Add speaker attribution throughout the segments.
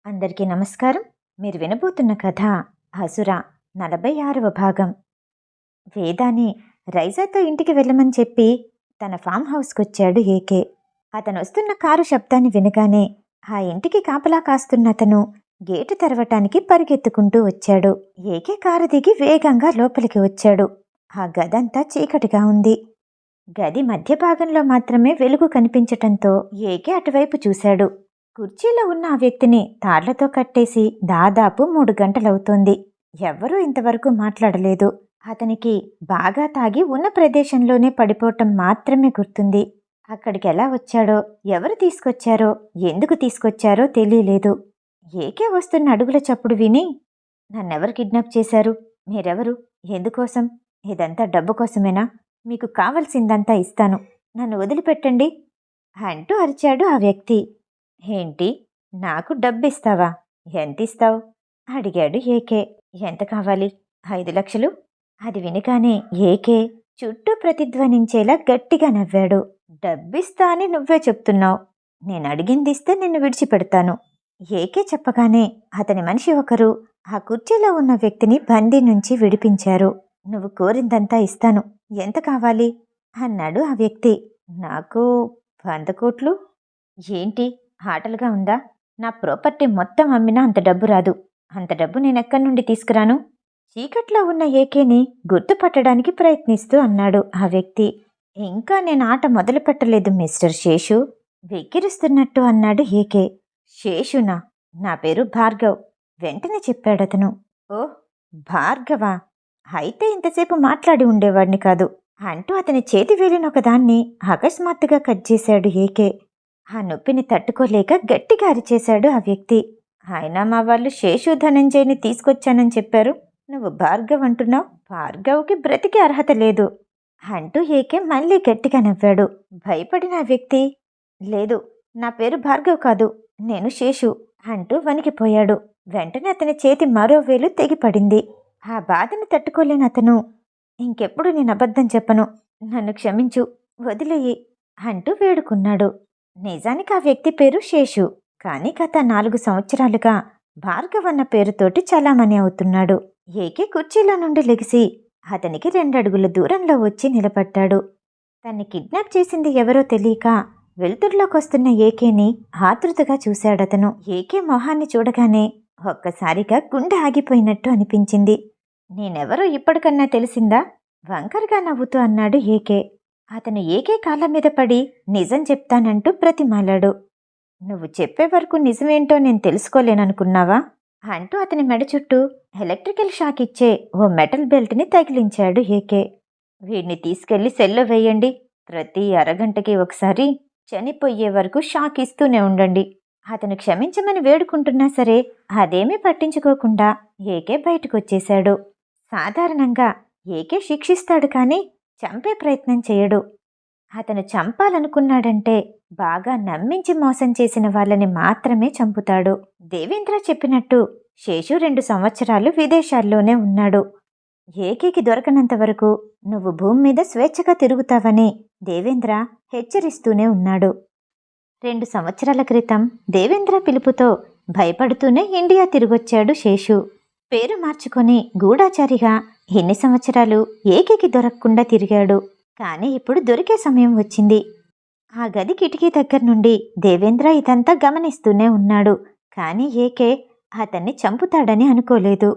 Speaker 1: అందరికీ నమస్కారం. మీరు వినబోతున్న కథ అసుర 46వ భాగం. వేదాని రైజాతో ఇంటికి వెళ్ళమని చెప్పి తన ఫామ్ హౌస్కొచ్చాడు ఏకే. అతనొస్తున్న కారు శబ్దాన్ని వినగానే ఆ ఇంటికి కాపలా కాస్తున్న అతను గేటు తెరవటానికి పరిగెత్తుకుంటూ వచ్చాడు. ఏకే కారు దిగి వేగంగా లోపలికి వచ్చాడు. ఆ గదంతా చీకటిగా ఉంది. గది మధ్య భాగంలో మాత్రమే వెలుగు కనిపించటంతో ఏకే అటువైపు చూశాడు. కుర్చీలో ఉన్న ఆ వ్యక్తిని తాళ్లతో కట్టేసి దాదాపు 3 గంటలవుతోంది. ఎవ్వరూ ఇంతవరకు మాట్లాడలేదు. అతనికి బాగా తాగి ఉన్న ప్రదేశంలోనే పడిపోవటం మాత్రమే గుర్తుంది. అక్కడికెలా వచ్చాడో, ఎవరు తీసుకొచ్చారో, ఎందుకు తీసుకొచ్చారో తెలియలేదు. ఏకే వస్తున్న అడుగుల చప్పుడు విని, నన్నెవరు కిడ్నాప్ చేశారు? మీరెవరు? ఎందుకోసం? ఇదంతా డబ్బు కోసమేనా? మీకు కావలసిందంతా ఇస్తాను, నన్ను వదిలిపెట్టండి అంటూ అరిచాడు ఆ వ్యక్తి. ఏంటి, నాకు డబ్బిస్తావా? ఎంతిస్తావు? అడిగాడు ఏకే. ఎంత కావాలి? 5 లక్షలు. అది వినగానే ఏకే చుట్టూ ప్రతిధ్వనించేలా గట్టిగా నవ్వాడు. డబ్బిస్తా అని నువ్వే చెప్తున్నావు. నేను అడిగిందిస్తే నిన్ను విడిచిపెడతాను. ఏకే చెప్పగానే అతని మనిషి ఒకరు ఆ కుర్చీలో ఉన్న వ్యక్తిని బందీ నుంచి విడిపించారు. నువ్వు కోరిందంతా ఇస్తాను, ఎంత కావాలి అన్నాడు ఆ వ్యక్తి. నాకు 100 కోట్లు. ఏంటి, ఆటలుగా ఉందా? నా ప్రాపర్టీ మొత్తం అమ్మినా అంత డబ్బు రాదు. అంత డబ్బు నేనెక్కడి నుండి తీసుకురాను? చీకట్లో ఉన్న ఏకేని గుర్తుపట్టడానికి ప్రయత్నిస్తూ అన్నాడు ఆ వ్యక్తి. ఇంకా నేను ఆట మొదలు పెట్టలేదు మిస్టర్ శేషు, వెక్కిరిస్తున్నట్టు అన్నాడు ఏకే. శేషునా? నా పేరు భార్గవ్, వెంటనే చెప్పాడతను. ఓ, భార్గవా? అయితే ఇంతసేపు మాట్లాడి ఉండేవాడిని కాదు అంటూ అతని చేతి వేలినొకదాన్ని అకస్మాత్తుగా కట్ చేశాడు ఏకే. ఆ నొప్పిని తట్టుకోలేక గట్టిగా అరిచేశాడు ఆ వ్యక్తి. అయినా మా వాళ్ళు శేషు ధనంజయ్ని తీసుకొచ్చానని చెప్పారు, నువ్వు భార్గవ్ అంటున్నావు. భార్గవ్కి బ్రతికే అర్హత లేదు అంటూ ఏకే మళ్ళీ గట్టిగా నవ్వాడు. భయపడిన ఆ వ్యక్తి, లేదు, నా పేరు భార్గవ్ కాదు, నేను శేషు అంటూ వణికిపోయాడు. వెంటనే అతని చేతి మరో వేలు తెగిపడింది. ఆ బాధను తట్టుకోలేని అతను, ఇంకెప్పుడు నేను అబద్ధం చెప్పను, నన్ను క్షమించు, వదిలేయి అంటూ వేడుకున్నాడు. నిజానికి ఆ వ్యక్తి పేరు శేషు, కానీ గత 4 సంవత్సరాలుగా భార్గవ్ అన్న పేరుతోటి చలామణి అవుతున్నాడు. ఏకే కుర్చీలో నుండి లెగిసి అతనికి 2 అడుగుల దూరంలో వచ్చి నిలబడ్డాడు. తన్ని కిడ్నాప్ చేసింది ఎవరో తెలియక వెలుతుర్లోకొస్తున్న ఏకేని ఆతృతగా చూశాడతను. ఏకే మొహాన్ని చూడగానే ఒక్కసారిగా గుండె ఆగిపోయినట్టు అనిపించింది. నేనెవరో ఇప్పటికన్నా తెలిసిందా? వంకరగా నవ్వుతూ అన్నాడు ఏకే. అతను ఏకే కాళ్ళ మీద పడి నిజం చెప్తానంటూ ప్రతిమాలాడు. నువ్వు చెప్పే వరకు నిజమేంటో నేను తెలుసుకోలేననుకున్నావా అంటూ అతని మెడ చుట్టూ ఎలక్ట్రికల్ షాక్ ఇచ్చే ఓ మెటల్ బెల్ట్ని తగిలించాడు ఏకే. వీడిని తీసుకెళ్లి సెల్లో వేయండి, ప్రతి అరగంటకి ఒకసారి చనిపోయే వరకు షాక్ ఇస్తూనే ఉండండి. అతను క్షమించమని వేడుకుంటున్నా సరే అదేమీ పట్టించుకోకుండా ఏకే బయటకొచ్చేశాడు. సాధారణంగా ఏకే శిక్షిస్తాడు కానీ చంపే ప్రయత్నం చేయడు. అతను చంపాలనుకున్నాడంటే బాగా నమ్మించి మోసం చేసిన వాళ్ళని మాత్రమే చంపుతాడు. దేవేంద్ర చెప్పినట్టు శేషు 2 సంవత్సరాలు విదేశాల్లోనే ఉన్నాడు. ఏకేకి దొరకనంత వరకు నువ్వు భూమి మీద స్వేచ్ఛగా తిరుగుతావని దేవేంద్ర హెచ్చరిస్తూనే ఉన్నాడు. 2 సంవత్సరాల క్రితం దేవేంద్ర పిలుపుతో భయపడుతూనే ఇండియా తిరిగొచ్చాడు శేషు. పేరు మార్చుకొని గూఢాచారిగా ఎన్ని సంవత్సరాలు ఏకేకి దొరకకుండా తిరిగాడు. కానీ ఇప్పుడు దొరికే సమయం వచ్చింది. ఆ గది కిటికీ దగ్గర నుండి దేవేంద్ర ఇదంతా గమనిస్తూనే ఉన్నాడు. కానీ ఏకే అతన్ని చంపుతాడని అనుకోలేదు.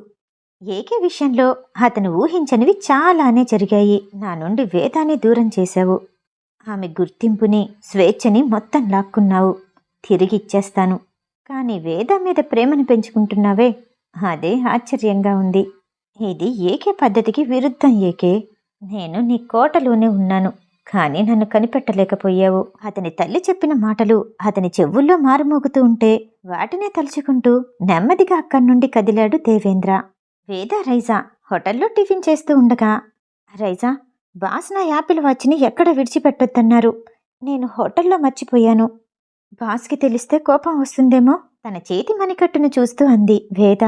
Speaker 1: ఏకే విషయంలో అతను ఊహించనివి చాలానే జరిగాయి. నా నుండి వేదాన్ని దూరం చేశావు, ఆమె గుర్తింపుని, స్వేచ్ఛని మొత్తం లాక్కున్నావు, తిరిగిచ్చేస్తాను. కానీ వేద మీద ప్రేమను పెంచుకుంటున్నావే, అదే ఆశ్చర్యంగా ఉంది. ఇది ఏకే పద్ధతికి విరుద్ధం ఏకే. నేను నీ కోటలోనే ఉన్నాను, కానీ నన్ను కనిపెట్టలేకపోయావు. అతని తల్లి చెప్పిన మాటలు అతని చెవుల్లో మారుమోగుతూ ఉంటే వాటినే తలుచుకుంటూ నెమ్మదిగా అక్కడి నుండి కదిలాడు దేవేంద్ర. వేద, రైజా హోటల్లో టిఫిన్ చేస్తూ ఉండగా, రైజా, బాస్ నా యాపిల్ వాచ్ని ఎక్కడ విడిచిపెట్టొద్దన్నారు, నేను హోటల్లో మర్చిపోయాను. బాస్కి తెలిస్తే కోపం వస్తుందేమో, తన చేతి మణికట్టును చూస్తూ అంది వేద.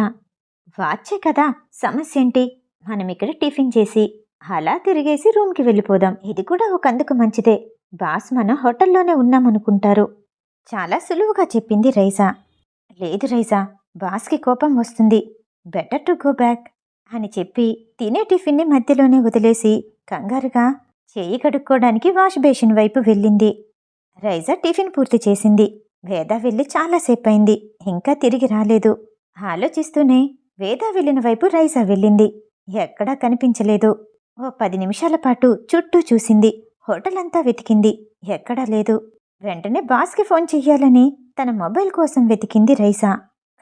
Speaker 1: వాచే కదా, సమస్యేంటి? మనమిక్కడ టిఫిన్ చేసి అలా తిరిగేసి రూమ్కి వెళ్ళిపోదాం. ఇది కూడా ఒకందుకు మంచిదే. బాస్ మనం హోటల్లోనే ఉన్నామనుకుంటారు. చాలా సులువుగా చెప్పింది రైజా. లేదు రైజా, బాస్కి కోపం వస్తుంది. బెటర్ టు గో బ్యాక్ అని చెప్పి తినే టిఫిన్ని మధ్యలోనే వదిలేసి కంగారుగా చేయి కడుక్కోవడానికి వాష్ బేసిన్ వైపు వెళ్ళింది. రైజా టిఫిన్ పూర్తి చేసింది. వేద వెళ్ళి చాలాసేపయింది, ఇంకా తిరిగి రాలేదు. ఆలోచిస్తూనే వేద వెళ్ళిన వైపు రైజా వెళ్ళింది. ఎక్కడా కనిపించలేదు. ఓ 10 నిమిషాల పాటు చుట్టూ చూసింది. హోటల్ అంతా వెతికింది, ఎక్కడా లేదు. వెంటనే బాస్కి ఫోన్ చెయ్యాలని తన మొబైల్ కోసం వెతికింది రైజా.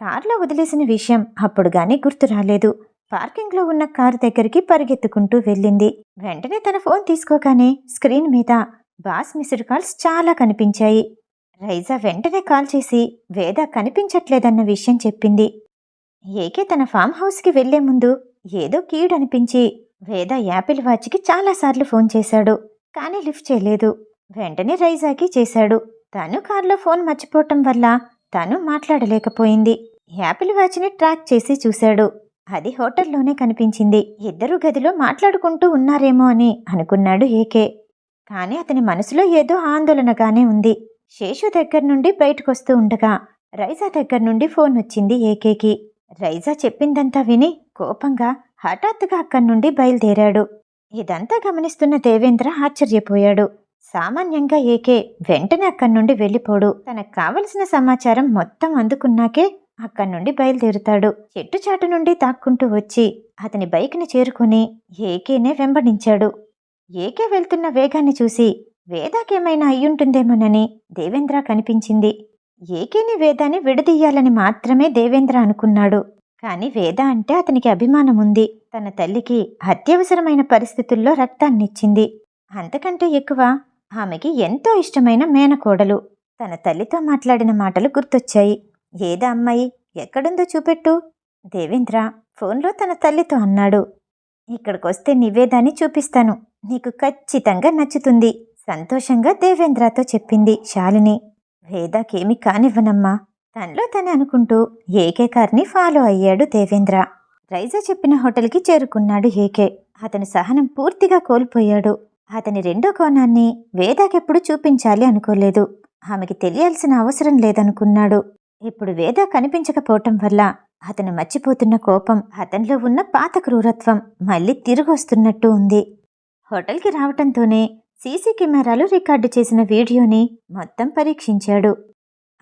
Speaker 1: కారులో వదిలేసిన విషయం అప్పుడుగానే గుర్తు రాలేదు. పార్కింగ్లో ఉన్న కారు దగ్గరికి పరిగెత్తుకుంటూ వెళ్ళింది. వెంటనే తన ఫోన్ తీసుకోగానే స్క్రీన్ మీద బాస్ మిస్డ్ కాల్స్ చాలా కనిపించాయి. రైజా వెంటనే కాల్ చేసి వేద కనిపించట్లేదన్న విషయం చెప్పింది. ఏకే తన ఫామ్ హౌస్కి వెళ్లే ముందు ఏదో కీడనిపించి వేద యాపిల్ వాచ్కి చాలాసార్లు ఫోన్ చేశాడు, కానీ లిఫ్ట్ చేయలేదు. వెంటనే రైజాకి చేశాడు. తను కారులో ఫోన్ మర్చిపోవటం వల్ల తను మాట్లాడలేకపోయింది. యాపిల్ వాచ్ని ట్రాక్ చేసి చూశాడు. అది హోటల్లోనే కనిపించింది. ఇద్దరు గదిలో మాట్లాడుకుంటూ ఉన్నారేమో అని అనుకున్నాడు ఏకే. కానీ అతని మనసులో ఏదో ఆందోళనగానే ఉంది. శేషు దగ్గర నుండి బయటకొస్తూ ఉండగా రైజా దగ్గర నుండి ఫోన్ వచ్చింది ఏకేకి. రైజా చెప్పిందంతా విని కోపంగా హఠాత్తుగా అక్కడి నుండి బయలుదేరాడు. ఇదంతా గమనిస్తున్న దేవేంద్ర ఆశ్చర్యపోయాడు. సామాన్యంగా ఏకే వెంటనే అక్కడి నుండి వెళ్ళిపోడు. తనకు కావలసిన సమాచారం మొత్తం అందుకున్నాకే అక్కడి నుండి బయలుదేరుతాడు. చెట్టుచాటు నుండి తాక్కుంటూ వచ్చి అతని బైక్ని చేరుకుని ఏకేనే వెంబడించాడు. ఏకే వెళ్తున్న వేగాన్ని చూసి వేదాకేమైనా అయ్యుంటుందేమోనని దేవేంద్ర కనిపించింది. ఏకేని వేదాన్ని విడదీయాలని మాత్రమే దేవేంద్ర అనుకున్నాడు. కాని వేద అంటే అతనికి అభిమానం ఉంది. తన తల్లికి అత్యవసరమైన పరిస్థితుల్లో రక్తాన్నిచ్చింది. అంతకంటే ఎక్కువ ఆమెకి ఎంతో ఇష్టమైన మేనకోడలు. తన తల్లితో మాట్లాడిన మాటలు గుర్తొచ్చాయి. ఏదా అమ్మాయి, ఎక్కడుందో చూపెట్టు, దేవేంద్ర ఫోన్లో తన తల్లితో అన్నాడు. ఇక్కడికొస్తే నివేదాన్ని చూపిస్తాను, నీకు ఖచ్చితంగా నచ్చుతుంది, సంతోషంగా దేవేంద్రతో చెప్పింది శాలిని. వేదాకేమీ కానివ్వనమ్మా, తనలో తనే అనుకుంటూ ఏకే కార్ని ఫాలో అయ్యాడు దేవేంద్ర. రైజా చెప్పిన హోటల్కి చేరుకున్నాడు ఏకే. అతని సహనం పూర్తిగా కోల్పోయాడు. అతని రెండో కోణాన్ని వేదాకెప్పుడు చూపించాలి అనుకోలేదు. ఆమెకి తెలియాల్సిన అవసరం లేదనుకున్నాడు. ఇప్పుడు వేద కనిపించకపోవటం వల్ల అతను మర్చిపోతున్న కోపం, అతనిలో ఉన్న పాత క్రూరత్వం మళ్ళీ తిరిగొస్తున్నట్టు ఉంది. హోటల్కి రావటంతోనే సీసీ కెమెరాలు రికార్డు చేసిన వీడియోని మొత్తం పరీక్షించాడు.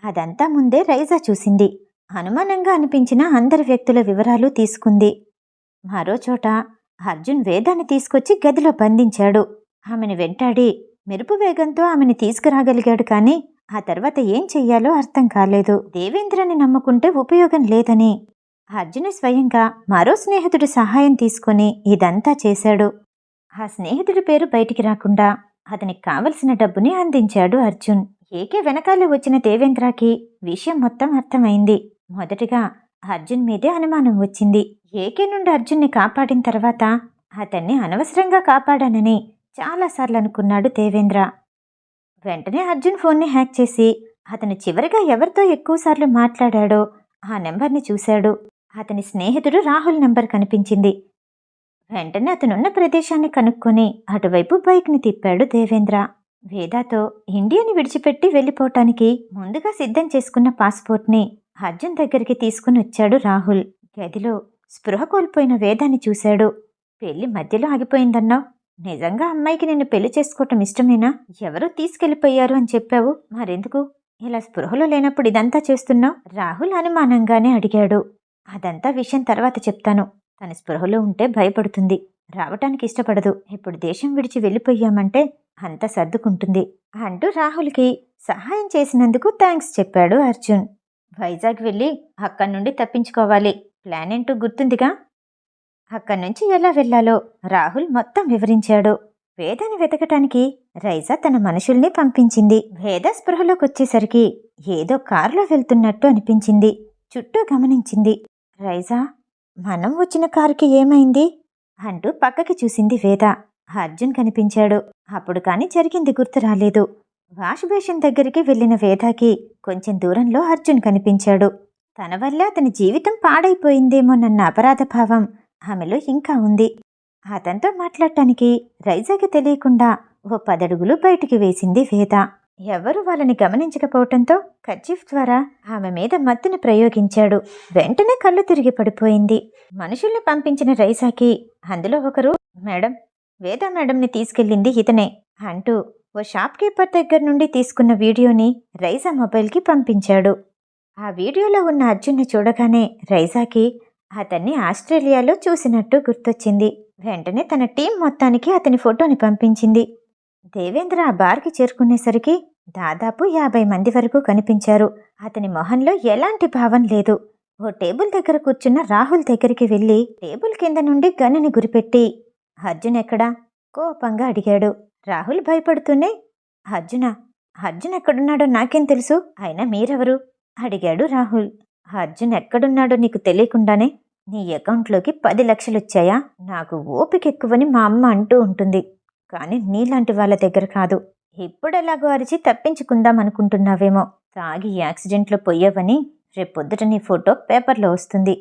Speaker 1: అదంతా ముందే రైజా చూసింది. అనుమానంగా అనిపించిన అందరి వ్యక్తుల వివరాలు తీసుకుంది. మరోచోట అర్జున్ వేదాన్ని తీసుకొచ్చి గదిలో బంధించాడు. ఆమెను వెంటాడి మెరుపు వేగంతో ఆమెను తీసుకురాగలిగాడు. కానీ ఆ తర్వాత ఏం చెయ్యాలో అర్థం కాలేదు. దేవేంద్రని నమ్ముకుంటే ఉపయోగం లేదని అర్జున్ స్వయంగా మరో స్నేహితుడి సహాయం తీసుకుని ఇదంతా చేశాడు. ఆ స్నేహితుడి పేరు బయటికి రాకుండా అతనికి కావలసిన డబ్బుని అందించాడు అర్జున్. ఏకే వెనకాలే వచ్చిన దేవేంద్రకి విషయం మొత్తం అర్థమైంది. మొదటిగా అర్జున్ మీదే అనుమానం వచ్చింది. ఏకే నుండి అర్జున్ని కాపాడిన తర్వాత అతన్ని అనవసరంగా కాపాడానని చాలాసార్లు అనుకున్నాడు దేవేంద్ర. వెంటనే అర్జున్ ఫోన్ని హ్యాక్ చేసి అతను చివరిగా ఎవరితో ఎక్కువసార్లు మాట్లాడాడో ఆ నెంబర్ని చూశాడు. అతని స్నేహితుడు రాహుల్ నెంబర్ కనిపించింది. వెంటనే అతనున్న ప్రదేశాన్ని కనుక్కొని అటువైపు బైక్ని తిప్పాడు దేవేంద్ర. వేదాతో ఇండియాని విడిచిపెట్టి వెళ్ళిపోవటానికి ముందుగా సిద్ధం చేసుకున్న పాస్పోర్ట్ని అర్జున్ దగ్గరికి తీసుకుని వచ్చాడు రాహుల్. గదిలో స్పృహ కోల్పోయిన వేదాన్ని చూశాడు. పెళ్లి మధ్యలో ఆగిపోయిందన్నావు, నిజంగా అమ్మాయికి నిన్ను పెళ్లి చేసుకోవటం ఇష్టమేనా? ఎవరో తీసుకెళ్లిపోయారు అని చెప్పావు, మరెందుకు ఇలా స్పృహలో లేనప్పుడు ఇదంతా చేస్తున్నావు? రాహుల్ అనుమానంగానే అడిగాడు. అదంతా విషయం తర్వాత చెప్తాను. తన స్పృహలో ఉంటే భయపడుతుంది, రావటానికి ఇష్టపడదు. ఇప్పుడు దేశం విడిచి వెళ్ళిపోయామంటే అంతా సర్దుకుంటుంది అంటూ రాహుల్కి సహాయం చేసినందుకు థ్యాంక్స్ చెప్పాడు అర్జున్. వైజాగ్ వెళ్ళి అక్కడి నుండి తప్పించుకోవాలి, ప్లాన్ ఏంటో గుర్తుందిగా? అక్కడి నుంచి ఎలా వెళ్లాలో రాహుల్ మొత్తం వివరించాడు. వేదాన్ని వెతకటానికి రైజా తన మనుషుల్ని పంపించింది. వేద స్పృహలోకొచ్చేసరికి ఏదో కారులో వెళ్తున్నట్టు అనిపించింది. చుట్టూ గమనించింది. రైజా, మనం వచ్చిన కారుకి ఏమైంది అంటూ పక్కకి చూసింది వేద. అర్జున్ కనిపించాడు. అప్పుడు కాని జరిగింది గుర్తు రాలేదు. వాష్ బేసిన్ దగ్గరికి వెళ్లిన వేదాకి కొంచెం దూరంలో అర్జున్ కనిపించాడు. తన వల్ల అతని జీవితం పాడైపోయిందేమోనన్న అపరాధ భావం ఆమెలో ఇంకా ఉంది. అతనితో మాట్లాడటానికి రైజాకి తెలియకుండా ఓ 10 అడుగులు బయటికి వేసింది వేద. ఎవరూ వాళ్ళని గమనించకపోవటంతో కర్చీఫ్ ద్వారా ఆమె మీద మత్తుని ప్రయోగించాడు. వెంటనే కళ్ళు తిరిగి పడిపోయింది. మనుషుల్ని పంపించిన రైసాకి అందులో ఒకరు, మేడం, వేద మేడంని తీసుకెళ్ళింది ఇతనే అంటూ ఓ షాప్ కీపర్ దగ్గర నుండి తీసుకున్న వీడియోని రైజా మొబైల్కి పంపించాడు. ఆ వీడియోలో ఉన్న అర్జున్ని చూడగానే రైజాకి అతన్ని ఆస్ట్రేలియాలో చూసినట్టు గుర్తొచ్చింది. వెంటనే తన టీం మొత్తానికి అతని ఫోటోని పంపించింది. దేవేంద్ర ఆ బార్కి చేరుకునేసరికి దాదాపు 50 మంది వరకు కనిపించారు. అతని మొహంలో ఎలాంటి భావం లేదు. ఓ టేబుల్ దగ్గర కూర్చున్న రాహుల్ దగ్గరికి వెళ్ళి టేబుల్ కింద నుండి గన్నుని గురిపెట్టి, అర్జున్ ఎక్కడా? కోపంగా అడిగాడు. రాహుల్ భయపడుతూనే, అర్జున్ ఎక్కడున్నాడో నాకేం తెలుసు, అయినా మీరెవరు? అడిగాడు రాహుల్. అర్జున్ ఎక్కడున్నాడో నీకు తెలియకుండానే నీ అకౌంట్లోకి 10 లక్షలొచ్చాయా? నాకు ఓపిక ఎక్కువని మా అమ్మ అంటూ ఉంటుంది, కానీ నీలాంటి వాళ్ళ దగ్గర కాదు. ఇప్పుడెలాగో అరిచి తప్పించుకుందాం అనుకుంటున్నావేమో. తాగి యాక్సిడెంట్లో పోయావని రేపొద్దుట నీ ఫోటో పేపర్లో వస్తుంది.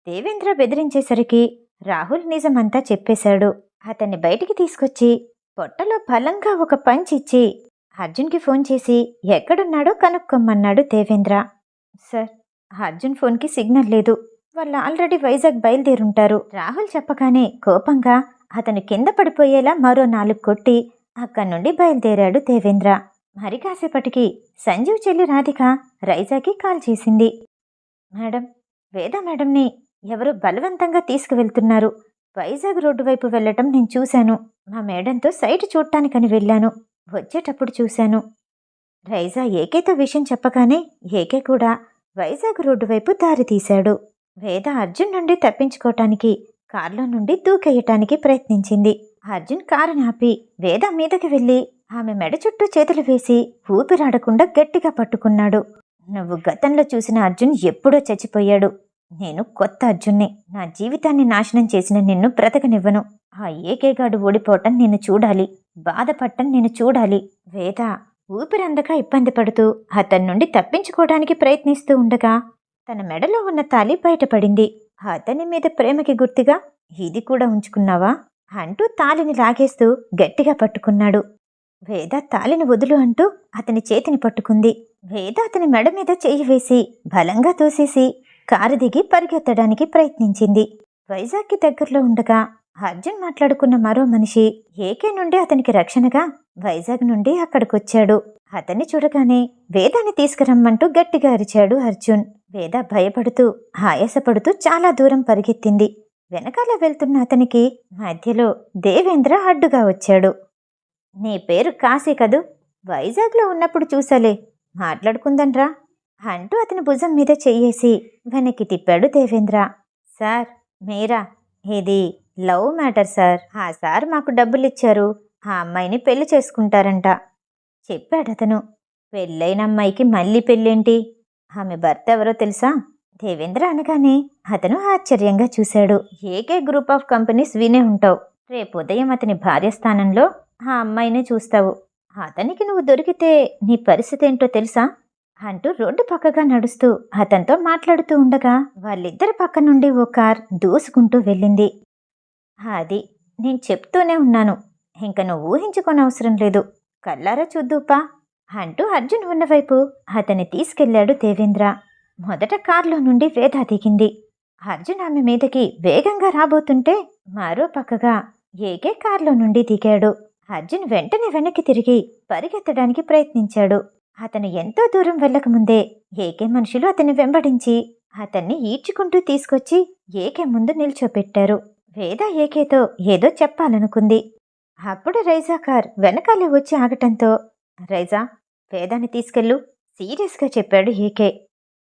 Speaker 1: దేవేంద్ర బెదిరించేసరికి రాహుల్ నిజమంతా చెప్పేశాడు. అతన్ని బయటికి తీసుకొచ్చి పొట్టలో బలంగా ఒక పంచ్ ఇచ్చి అర్జున్కి ఫోన్ చేసి ఎక్కడున్నాడో కనుక్కోమన్నాడు దేవేంద్ర. సార్, అర్జున్ ఫోన్కి సిగ్నల్ లేదు. వాళ్ళు ఆల్రెడీ వైజాగ్ బయలుదేరుంటారు. రాహుల్ చెప్పగానే కోపంగా అతను కింద పడిపోయేలా మరో 4 కొట్టి అక్కడి నుండి బయలుదేరాడు దేవేంద్ర. మరి కాసేపటికి సంజీవ్ చెల్లి రాధిక రైజాకి కాల్ చేసింది. మేడం, వేద మేడంని ఎవరో బలవంతంగా తీసుకువెళ్తున్నారు. వైజాగ్ రోడ్డు వైపు వెళ్ళటం నేను చూశాను. మా మేడంతో సైట్ చూడటానికని వెళ్ళాను. వచ్చేటప్పుడు చూశాను. రైజా ఏకేతో విషయం చెప్పగానే ఏకే కూడా వైజాగ్ రోడ్డు వైపు దారి తీశాడు. వేద అర్జున్ నుండి తప్పించుకోవటానికి కారులో నుండి దూకేయటానికి ప్రయత్నించింది. అర్జున్ కారుని ఆపి వేద మీదకి వెళ్ళి ఆమె మెడ చుట్టూ చేతులు వేసి ఊపిరాడకుండా గట్టిగా పట్టుకున్నాడు. నువ్వు గతంలో చూసిన అర్జున్ ఎప్పుడో చచ్చిపోయాడు. నేను కొత్త అర్జున్ని. నా జీవితాన్ని నాశనం చేసిన నిన్ను బ్రతకనివ్వను. ఆ ఏకేగాడు ఓడిపోవటం నిన్ను చూడాలి, బాధపడటం నిన్ను చూడాలి. వేద ఊపిరందక ఇబ్బంది పడుతూ అతని నుండి తప్పించుకోవడానికి ప్రయత్నిస్తూ ఉండగా తన మెడలో ఉన్న తాళి బయటపడింది. అతని మీద ప్రేమకి గుర్తుగా ఇది కూడా ఉంచుకున్నావా అంటూ తాళిని లాగేస్తూ గట్టిగా పట్టుకున్నాడు. వేద తాళిని వదులు అంటూ అతని చేతిని పట్టుకుంది. వేద అతని మెడ మీద చెయ్యి వేసి బలంగా తోసేసి కారు దిగి పరిగెత్తడానికి ప్రయత్నించింది. వైజాగ్కి దగ్గరలో ఉండగా అర్జున్ మాట్లాడుకున్న మరో మనిషి ఏకే నుండి అతనికి రక్షణగా వైజాగ్ నుండి అక్కడికొచ్చాడు. అతన్ని చూడగానే వేదాన్ని తీసుకురమ్మంటూ గట్టిగా అరిచాడు అర్జున్. వేద భయపడుతూ ఆయాసపడుతూ చాలా దూరం పరిగెత్తింది. వెనకాల వెళ్తున్న అతనికి మధ్యలో దేవేంద్ర అడ్డుగా వచ్చాడు. నీ పేరు కాశీ కదూ, వైజాగ్లో ఉన్నప్పుడు చూసాలే, మాట్లాడుకుందన్రా అంటూ అతని భుజం మీద చెయ్యేసి వెనక్కి తిప్పాడు దేవేంద్ర. సార్, మీరా? ఇది లవ్ మ్యాటర్ సార్. ఆ సార్ మాకు డబ్బులిచ్చారు, ఆ అమ్మాయిని పెళ్లి చేసుకుంటారంట చెప్పాడతను. పెళ్ళైన అమ్మాయికి మళ్ళీ పెళ్ళేంటి? ఆమె భర్త ఎవరో తెలుసా? దేవేంద్ర అనగానే అతను ఆశ్చర్యంగా చూశాడు. ఏకే గ్రూప్ ఆఫ్ కంపెనీస్ వినే ఉంటావు. రేపు ఉదయం అతని భార్య స్థానంలో ఆ అమ్మాయినే చూస్తావు. అతనికి నువ్వు దొరికితే నీ పరిస్థితి ఏంటో తెలుసా అంటూ రోడ్డు పక్కగా నడుస్తూ అతనితో మాట్లాడుతూ ఉండగా వాళ్ళిద్దరి పక్క నుండి ఓ కార్ దూసుకుంటూ వెళ్ళింది. అది నేను చెప్తూనే ఉన్నాను, ఇంక నువ్వు ఊహించుకోనవసరం లేదు, కల్లారా చూద్దూపా అంటూ అర్జున్ ఉన్నవైపు అతన్ని తీసుకెళ్లాడు దేవేంద్ర. మొదట కారులో నుండి వేద దిగింది. అర్జున్ ఆమె మీదకి వేగంగా రాబోతుంటే మరో పక్కగా ఏకే కారులో నుండి దిగాడు. అర్జున్ వెంటనే వెనక్కి తిరిగి పరిగెత్తడానికి ప్రయత్నించాడు. అతను ఎంతో దూరం వెళ్ళకముందే ఏకే మనుషులు అతన్ని వెంబడించి అతన్ని ఈడ్చుకుంటూ తీసుకొచ్చి ఏకే ముందు నిల్చోపెట్టారు. వేద ఏకేతో ఏదో చెప్పాలనుకుంది. అప్పుడు రైజా కార్ వెనకాలే వచ్చి ఆగటంతో, రైజా, వేదాన్ని తీసుకెళ్ళు సీరియస్గా చెప్పాడు ఏకే.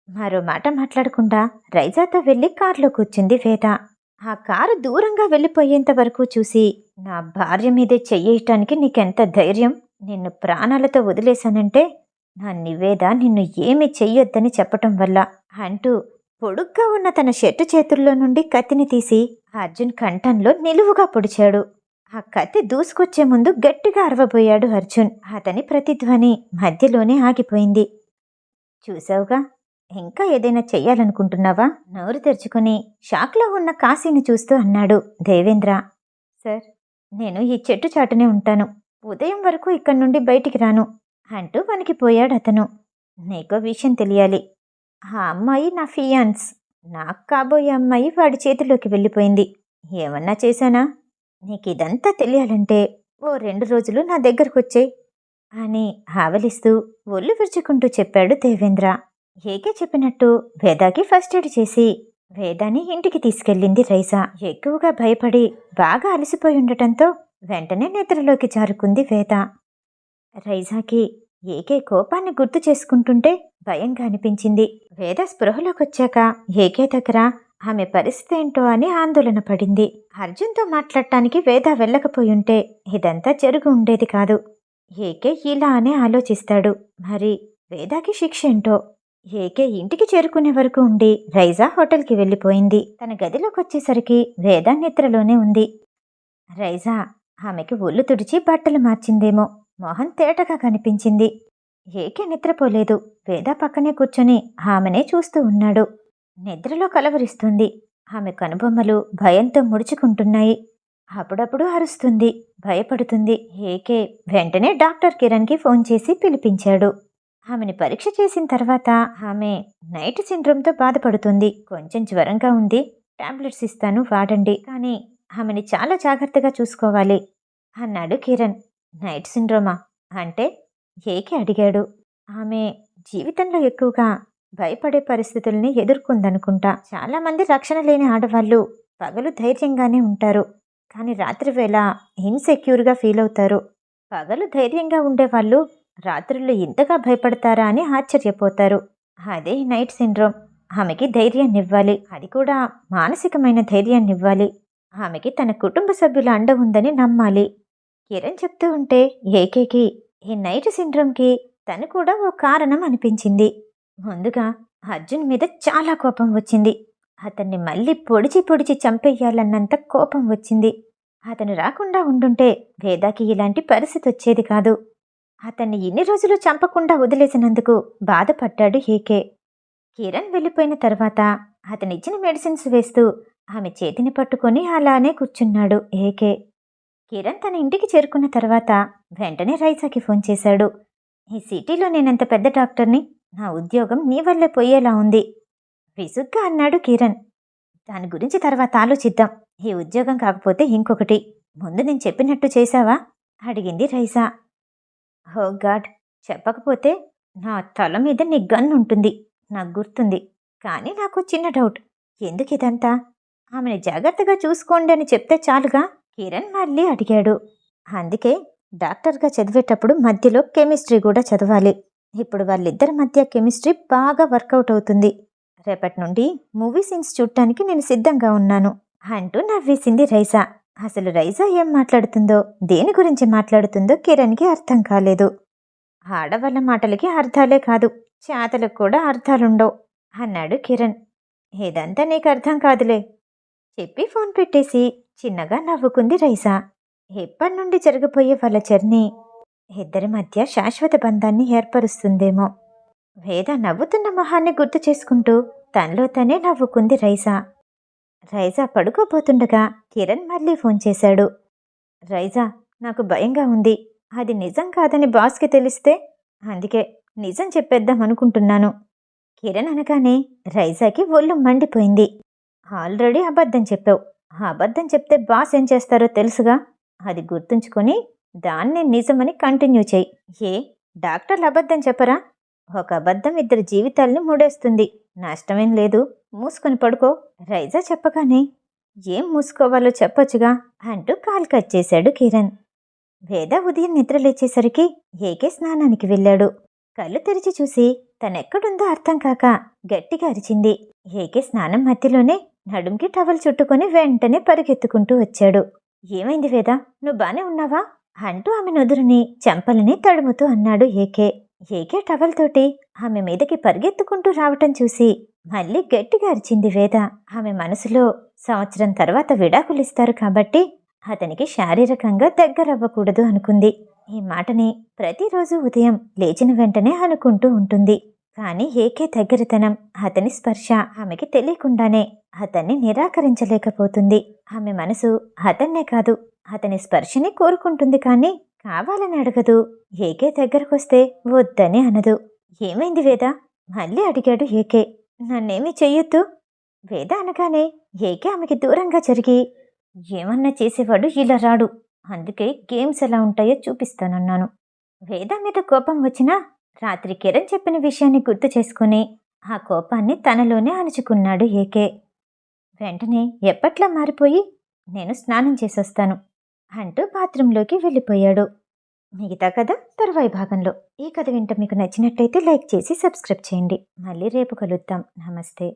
Speaker 1: మరో మాట మాట్లాడకుండా రైజాతో వెళ్లి కారులో కూర్చుంది వేద. ఆ కారు దూరంగా వెళ్ళిపోయేంత వరకు చూసి, నా భార్య మీదే చెయ్యటానికి నీకెంత ధైర్యం? నిన్ను ప్రాణాలతో వదిలేశానంటే నా నివేద నిన్ను ఏమీ చెయ్యొద్దని చెప్పటం వల్ల అంటూ పొడుగ్గా ఉన్న తన షర్టు చేతుల్లో నుండి కత్తిని తీసి అర్జున్ కంఠంలో నిలువుగా పొడిచాడు. ఆ కత్తి దూసుకొచ్చే ముందు గట్టిగా అరవబోయాడు అర్జున్. అతని ప్రతిధ్వని మధ్యలోనే ఆగిపోయింది. చూసావుగా, ఇంకా ఏదైనా చెయ్యాలనుకుంటున్నావా? నోరు తెరుచుకుని షాక్లో ఉన్న కాశీని చూస్తూ అన్నాడు దేవేంద్ర. సార్, నేను ఈ చెట్టు చాటునే ఉంటాను. ఉదయం వరకు ఇక్కడి నుండి బయటికి రాను. అంటూ వణికిపోయాడతను. నీకో విషయం తెలియాలి. ఆ అమ్మాయి నా ఫియాన్స్. నాకు కాబోయే అమ్మాయి వాడి చేతిలోకి వెళ్ళిపోయింది. ఏమన్నా చేశానా? నీకిదంతా తెలియాలంటే ఓ 2 రోజులు నా దగ్గరకొచ్చేయ్ అని ఆవలిస్తూ ఒళ్ళు విరుచుకుంటూ చెప్పాడు దేవేంద్ర. ఏకే చెప్పినట్టు వేదాకి ఫస్ట్ ఎయిడ్ చేసి వేదాని ఇంటికి తీసుకెళ్ళింది రైజా. ఎక్కువగా భయపడి బాగా అలసిపోయి ఉండటంతో వెంటనే నిద్రలోకి జారుకుంది వేద. రైజాకి ఏకే కోపాన్ని గుర్తు చేసుకుంటుంటే భయంగా అనిపించింది. వేద స్పృహలోకొచ్చాక ఏకే దగ్గర ఆమె పరిస్థితి ఏంటో అని ఆందోళన పడింది. అర్జున్తో మాట్లాడటానికి వేద వెళ్ళకపోయుంటే ఇదంతా జరుగు ఉండేది కాదు. ఏకే ఇలా అనే ఆలోచిస్తాడు. మరి వేదాకి శిక్ష ఏంటో? ఏకే ఇంటికి చేరుకునే వరకు ఉండి రైజా హోటల్కి వెళ్ళిపోయింది. తన గదిలోకొచ్చేసరికి వేద నిద్రలోనే ఉంది. రైజా ఆమెకి ఒళ్ళు తుడిచి బట్టలు మార్చిందేమో. మొహం తేటగా కనిపించింది. ఏకే నిద్రపోలేదు. వేద పక్కనే కూర్చొని ఆమెనే చూస్తూ ఉన్నాడు. నిద్రలో కలవరిస్తుంది. ఆమె కనుబొమ్మలు భయంతో ముడుచుకుంటున్నాయి. అప్పుడప్పుడు అరుస్తుంది, భయపడుతుంది. ఏకే వెంటనే డాక్టర్ కిరణ్కి ఫోన్ చేసి పిలిపించాడు. ఆమెని పరీక్ష చేసిన తర్వాత ఆమె నైట్ సిండ్రోమ్తో బాధపడుతుంది. కొంచెం జ్వరంగా ఉంది, టాబ్లెట్స్ ఇస్తాను వాడండి, కానీ ఆమెని చాలా జాగ్రత్తగా చూసుకోవాలి అన్నాడు కిరణ్. నైట్ సిండ్రోమా అంటే? ఏకే అడిగాడు. ఆమె జీవితంలో ఎక్కువగా భయపడే పరిస్థితుల్ని ఎదుర్కొందనుకుంటా. చాలామంది రక్షణ లేని ఆడవాళ్ళు పగలు ధైర్యంగానే ఉంటారు, కానీ రాత్రివేళ ఇన్సెక్యూర్గా ఫీల్ అవుతారు. పగలు ధైర్యంగా ఉండేవాళ్ళు రాత్రులు ఇంతగా భయపడతారా అని ఆశ్చర్యపోతారు. అదే నైట్ సిండ్రోమ్. ఆమెకి ధైర్యాన్నివ్వాలి, అది కూడా మానసికమైన ధైర్యాన్నివ్వాలి. ఆమెకి తన కుటుంబ సభ్యుల అండ ఉందని నమ్మాలి. కిరణ్ చెప్తూ ఉంటే ఏకేకి ఈ నైట్ సిండ్రోమ్కి తను కూడా ఓ కారణం అనిపించింది. ముందుగా అర్జున్ మీద చాలా కోపం వచ్చింది. అతన్ని మళ్ళీ పొడిచి పొడిచి చంపేయాలన్నంత కోపం వచ్చింది. అతను రాకుండా ఉండుంటే వేదాకి ఇలాంటి పరిస్థితి వచ్చేది కాదు. అతన్ని ఇన్ని రోజులు చంపకుండా వదిలేసినందుకు బాధపడ్డాడు ఏకే. కిరణ్ వెళ్ళిపోయిన తర్వాత అతనిచ్చిన మెడిసిన్స్ వేస్తూ ఆమె చేతిని పట్టుకొని అలానే కూర్చున్నాడు ఏకే. కిరణ్ తన ఇంటికి చేరుకున్న తర్వాత వెంటనే రైజాకి ఫోన్ చేశాడు. ఈ సిటీలో నేనంత పెద్ద డాక్టర్ని, నా ఉద్యోగం నీ వల్లే పోయేలా ఉంది విసుగ్గా అన్నాడు కిరణ్. దాని గురించి తర్వాత ఆలోచిద్దాం. ఈ ఉద్యోగం కాకపోతే ఇంకొకటి. ముందు నేను చెప్పినట్టు చేశావా అడిగింది రైజా. ఓ గాడ్, చెప్పకపోతే నా తల మీద నీ గన్ ఉంటుంది, నాకు గుర్తుంది. కానీ నాకు చిన్న డౌట్, ఎందుకు ఇదంతా? ఆమెను జాగ్రత్తగా చూసుకోండి అని చెప్తే చాలుగా కిరణ్ మళ్ళీ అడిగాడు. అందుకే డాక్టర్గా చదివేటప్పుడు మధ్యలో కెమిస్ట్రీ కూడా చదవాలి. ఇప్పుడు వాళ్ళిద్దరి మధ్య కెమిస్ట్రీ బాగా వర్కౌట్ అవుతుంది. రేపటి నుండి మూవీ సీన్స్ చూడటానికి నేను సిద్ధంగా ఉన్నాను అంటూ నవ్వేసింది రైజా. అసలు రైజా ఏం మాట్లాడుతుందో, దేని గురించి మాట్లాడుతుందో కిరణ్కి అర్థం కాలేదు. ఆడవాళ్ళ మాటలకి అర్థాలే కాదు, చేతలకు కూడా అర్థాలుండవు అన్నాడు కిరణ్. ఇదంతా నీకు అర్థం కాదులే చెప్పి ఫోన్ పెట్టేసి చిన్నగా నవ్వుకుంది రైజా. ఎప్పటి నుండి జరగబోయే వాళ్ళ జర్నీ ఇద్దరి మధ్య శాశ్వత బంధాన్ని ఏర్పరుస్తుందేమో. వేద నవ్వుతున్న మొహాన్ని గుర్తు చేసుకుంటూ తనలో తనే నవ్వుకుంది రైజా. రైజా పడుకోబోతుండగా కిరణ్ మళ్ళీ ఫోన్ చేశాడు. రైజా, నాకు భయంగా ఉంది. అది నిజం కాదని బాస్కి తెలిస్తే, అందుకే నిజం చెప్పేద్దాం అనుకుంటున్నాను. కిరణ్ అనగానే రైజాకి ఒళ్ళు మండిపోయింది. ఆల్రెడీ అబద్ధం చెప్పావు. ఆ అబద్ధం చెప్తే బాస్ ఏం చేస్తారో తెలుసుగా. అది గుర్తుంచుకొని దాన్ని నిజమని కంటిన్యూ చేయి. ఏ డాక్టర్లు అబద్ధం చెప్పరా? ఒక అబద్ధం ఇద్దరి జీవితాల్ని మూడేస్తుంది. నష్టమేం లేదు, మూసుకొని పడుకో రైజా చెప్పగానే ఏం మూసుకోవాలో చెప్పొచ్చుగా అంటూ కాల్ కట్ చేశాడు కిరణ్. వేద ఉదయం నిద్రలేచేసరికి ఏకే స్నానానికి వెళ్ళాడు. కళ్ళు తెరిచి చూసి తనెక్కడుందో అర్థం కాక గట్టిగా అరిచింది. ఏకే స్నానం మధ్యలోనే నడుంకి టవల్ చుట్టుకొని వెంటనే పరిగెత్తుకుంటూ వచ్చాడు. ఏమైంది వేద, నువ్వు బానే ఉన్నావా అంటూ ఆమె నుదురుని చెంపలని తడుముతూ అన్నాడు ఏకే. ఏకే టవల్ తోటి ఆమె మీదకి పరిగెత్తుకుంటూ రావటం చూసి మళ్ళీ గట్టిగా అరిచింది వేద. ఆమె మనసులో సంవత్సరం తర్వాత విడాకులిస్తారు కాబట్టి అతనికి శారీరకంగా దగ్గరవ్వకూడదు అనుకుంది. ఈ మాటని ప్రతిరోజు ఉదయం లేచిన వెంటనే అనుకుంటూ ఉంటుంది. కానీ ఏకే దగ్గరతనం, అతని స్పర్శ ఆమెకి తెలియకుండానే అతన్ని నిరాకరించలేకపోతుంది. ఆమె మనసు అతన్నే కాదు, అతని స్పర్శని కోరుకుంటుంది. కావాలని అడగదు. ఏకే దగ్గరకొస్తే వద్దని అనదు. ఏమైంది వేద? మళ్ళీ అడిగాడు ఏకే. నన్నేమీ చెయ్యొద్దు. వేద అనగానే ఏకే ఆమెకి దూరంగా జరిగి, ఏమన్నా చేసేవాడు ఇలా రాడు. అందుకే గేమ్స్ ఎలా ఉంటాయో చూపిస్తానన్నాను. వేద మీద కోపం వచ్చినా రాత్రి కిరణ్ చెప్పిన విషయాన్ని గుర్తు చేసుకుని ఆ కోపాన్ని తనలోనే అణుచుకున్నాడు ఏకే. వెంటనే ఎప్పట్లా మారిపోయి, నేను స్నానం చేసొస్తాను అంటూ బాత్రూంలోకి వెళ్ళిపోయాడు. మిగతా కథ తరువాయి భాగంలో. ఈ కథ వింటే మీకు నచ్చినట్టయితే లైక్ చేసి సబ్స్క్రైబ్ చేయండి. మళ్ళీ రేపు కలుద్దాం. నమస్తే.